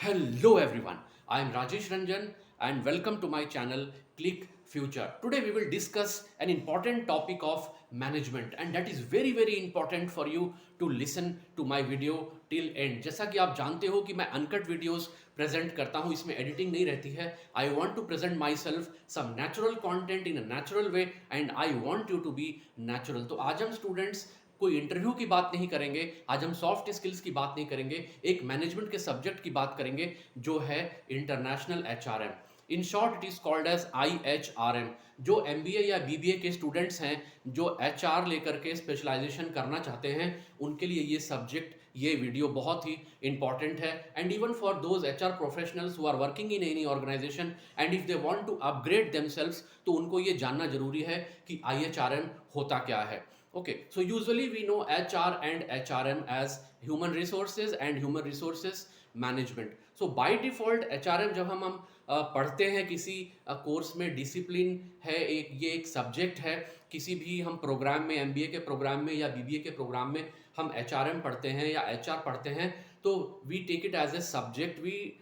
Hello everyone, I am Rajesh Ranjan and welcome to my channel Click Future. Today we will discuss an important topic of management and that is very important for you to listen to my video till end. जैसा कि आप जानते हो कि मैं uncut videos present करता हूं, इसमें एडिटिंग नहीं रहती है. I want to present myself some natural content in a natural way and I want you to be natural. तो आज हम स्टूडेंट्स कोई इंटरव्यू की बात नहीं करेंगे, आज हम सॉफ्ट स्किल्स की बात नहीं करेंगे, एक मैनेजमेंट के सब्जेक्ट की बात करेंगे जो है international HRM. In short it is called as IHRM. जो MBA या BBA के स्टूडेंट्स हैं जो HR लेकर के स्पेशलाइजेशन करना चाहते हैं उनके लिए ये सब्जेक्ट, ये वीडियो बहुत ही इंपॉर्टेंट है. And even for those HR professionals who are working in any organisation and if they want to upgrade themselves, तो उनको ये जानना जरूरी है कि IHRM होता क्या है. Okay, so usually we know HR and HRM as human resources and human resources management. So by default HRM जब हम पढ़ते हैं किसी कोर्स में, डिसिप्लिन है, ये एक सब्जेक्ट है. किसी भी हम प्रोग्राम में, MBA के प्रोग्राम में या BBA के प्रोग्राम में हम HRM पढ़ते हैं या HR पढ़ते हैं, तो we take it as a subject. We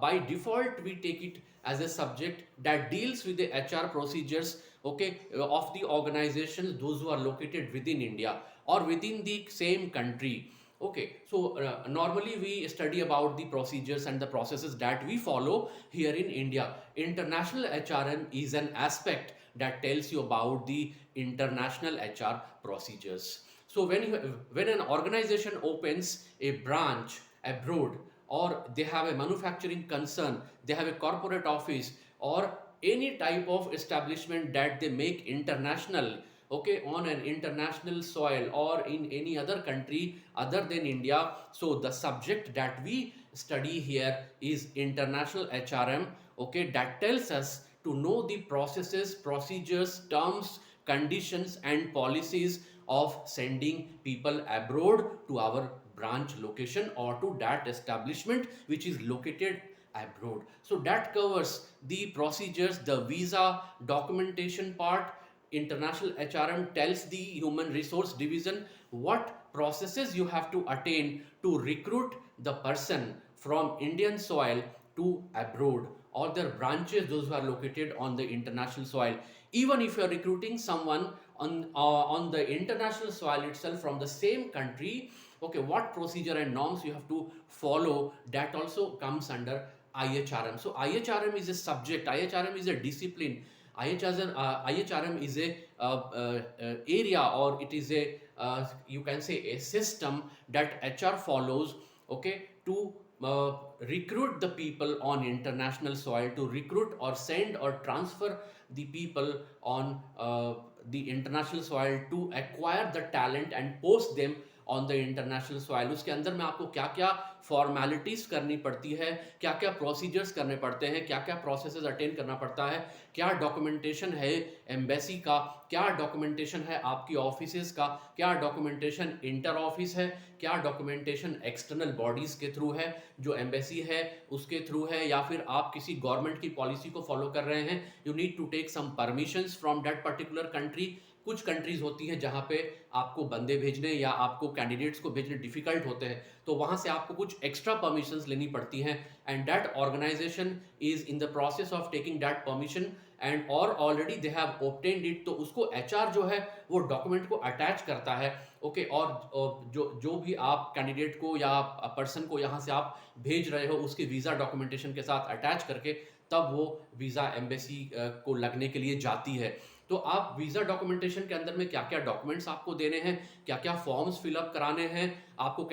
by default we take it as a subject that deals with the HR procedures, okay, of the organizations, those who are located within India or within the same country. Okay, so normally we study about the procedures and the processes that we follow here in India. International HRM is an aspect that tells you about the international HR procedures. So when an organization opens a branch abroad, or they have a manufacturing concern, they have a corporate office, or any type of establishment that they make international, okay, on an international soil or in any other country other than India. So the subject that we study here is international HRM, okay, that tells us to know the processes, procedures, terms, conditions and policies of sending people abroad to our branch location or to that establishment which is located abroad. So that covers the procedures, the visa documentation part. International HRM tells the human resource division what processes you have to attain to recruit the person from Indian soil to abroad, or their branches, those who are located on the international soil. Even if you are recruiting someone on the international soil itself from the same country, okay, what procedure and norms you have to follow, that also comes under IHRM. So IHRM is a subject, IHRM is a discipline, IHRM is a area, or it is a you can say a system that HR follows, okay, to recruit the people on international soil, to recruit or send or transfer the people on the international soil, to acquire the talent and post them on the international soil. उसके अंदर में आपको क्या क्या formalities करनी पड़ती है, क्या क्या प्रोसीजर्स करने पड़ते हैं, क्या क्या प्रोसेसेस अटेन करना पड़ता है, क्या डॉक्यूमेंटेशन है एम्बेसी का, क्या डॉक्यूमेंटेशन है आपकी ऑफिसेज का, क्या डॉक्यूमेंटेशन इंटर ऑफिस है, क्या डॉक्यूमेंटेशन एक्सटर्नल बॉडीज के थ्रू है, जो एम्बेसी है उसके थ्रू है, या फिर आप किसी गवर्नमेंट की पॉलिसी को फॉलो कर रहे हैं, you need to take some permissions from that particular country. कुछ कंट्रीज होती हैं जहां पे आपको बंदे भेजने या आपको कैंडिडेट्स को भेजने डिफिकल्ट होते हैं, तो वहां से आपको कुछ एक्स्ट्रा परमिशंस लेनी पड़ती हैं. And that organization is in the process of taking that permission and और already they have obtained it. तो उसको HR जो है वो डॉक्यूमेंट को अटैच करता है, ओके, और जो भी आप कैंडिडेट को या पर्सन को यहाँ से आप भेज रहे हो उसके वीज़ा डॉक्यूमेंटेशन के साथ अटैच करके तब वो वीज़ा एम्बेसी को लगने के लिए जाती है. तो आप वीज़ा डॉक्यूमेंटेशन के अंदर में क्या क्या डॉक्यूमेंट्स आपको देने हैं, क्या क्या फॉर्म्स फिलअप कराने हैं, आपको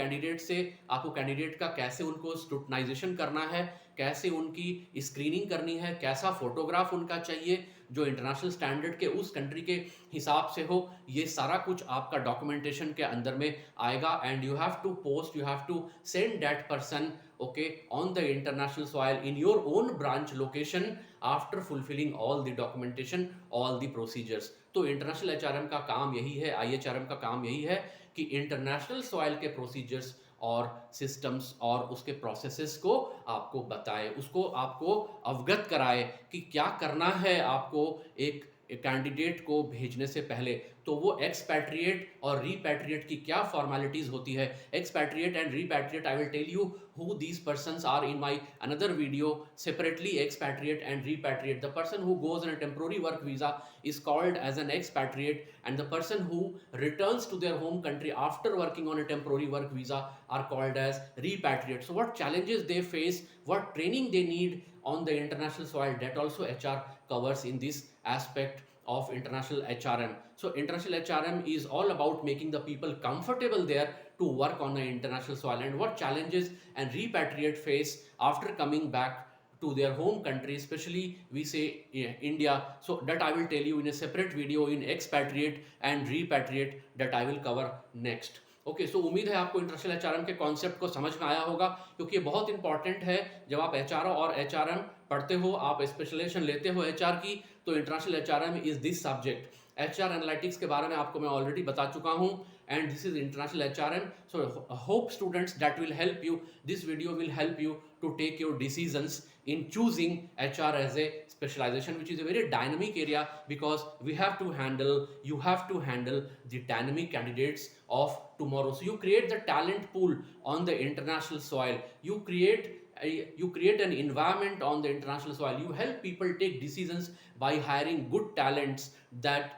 कैंडिडेट का कैसे उनको स्क्रूटनाइजेशन करना है, कैसे उनकी स्क्रीनिंग करनी है, कैसा फोटोग्राफ उनका चाहिए जो इंटरनेशनल स्टैंडर्ड के उस कंट्री के हिसाब से हो, ये सारा कुछ आपका डॉक्यूमेंटेशन के अंदर में आएगा. And you have to send that person, okay, on the international soil in your own branch location after fulfilling all the documentation, all the procedures. तो इंटरनेशनल HRM का काम यही है, IHRM का काम यही है कि इंटरनेशनल सॉइल के प्रोसीजर्स और सिस्टम्स और उसके प्रोसेसेस को आपको बताए, उसको आपको अवगत कराए कि क्या करना है आपको एक कैंडिडेट को भेजने से पहले, तो वो एक्सपैट्रिएट और रीपैट्रिएट की क्या फॉर्मेलिटीज होती है. Expatriate and repatriate, I will tell you who these persons are in my another video separately. Expatriate and repatriate, the person who goes on a temporary work visa is called as an expatriate, and the person who returns to their home country after working on a temporary work visa are called as repatriate. So what challenges they face, what training they need on the international soil, that also HR covers in this aspect of international HRM. So international HRM is all about making the people comfortable there to work on the international soil, and what challenges and repatriate face after coming back to their home country, especially we say India. So that I will tell you in a separate video in expatriate and repatriate, that I will cover next. Okay, so उम्मीद है आपको international HRM के concept को समझ में आया होगा, क्योंकि ये बहुत इंपॉर्टेंट है. जब आप एचआरओ और एचआरएम पढ़ते हो, आप स्पेशलाइजेशन लेते हो एचआर की, तो international HRM is this subject. HR analytics के बारे में आपको मैं ऑलरेडी बता चुका हूं, and this is international HRM. So hope students that will help you, this video will help you to take your decisions in choosing HR as a specialization, which is a very dynamic area, because we have to handle, you have to handle the dynamic candidates of tomorrow. So you create the talent pool on the international soil, you create an environment on the international soil, you help people take decisions by hiring good talents. That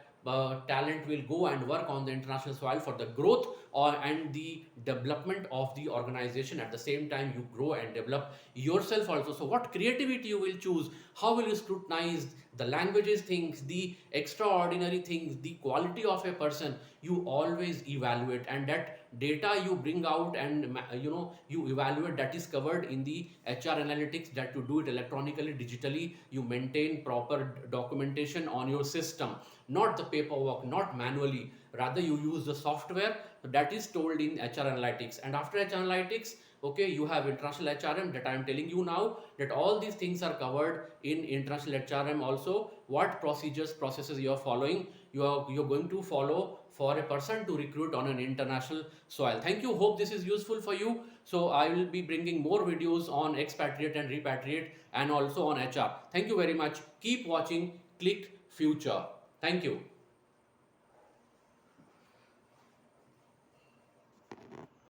talent will go and work on the international soil for the growth and the development of the organization. At the same time, you grow and develop yourself also. So what creativity you will choose, how will you scrutinize the languages things, the extraordinary things, the quality of a person, you always evaluate, and that data you bring out and you evaluate, that is covered in the HR analytics, that you do it electronically, digitally, you maintain proper documentation on your system, not the paperwork, not manually, rather you use the software. That is told in HR analytics. And after HR analytics, okay, you have international HRM, that I am telling you now, that all these things are covered in international HRM also. What processes you are following, you're going to follow for a person to recruit on an international soil. Thank you, hope this is useful for you. So I will be bringing more videos on expatriate and repatriate, and also on HR. Thank you very much. Keep watching Click Future. Thank you.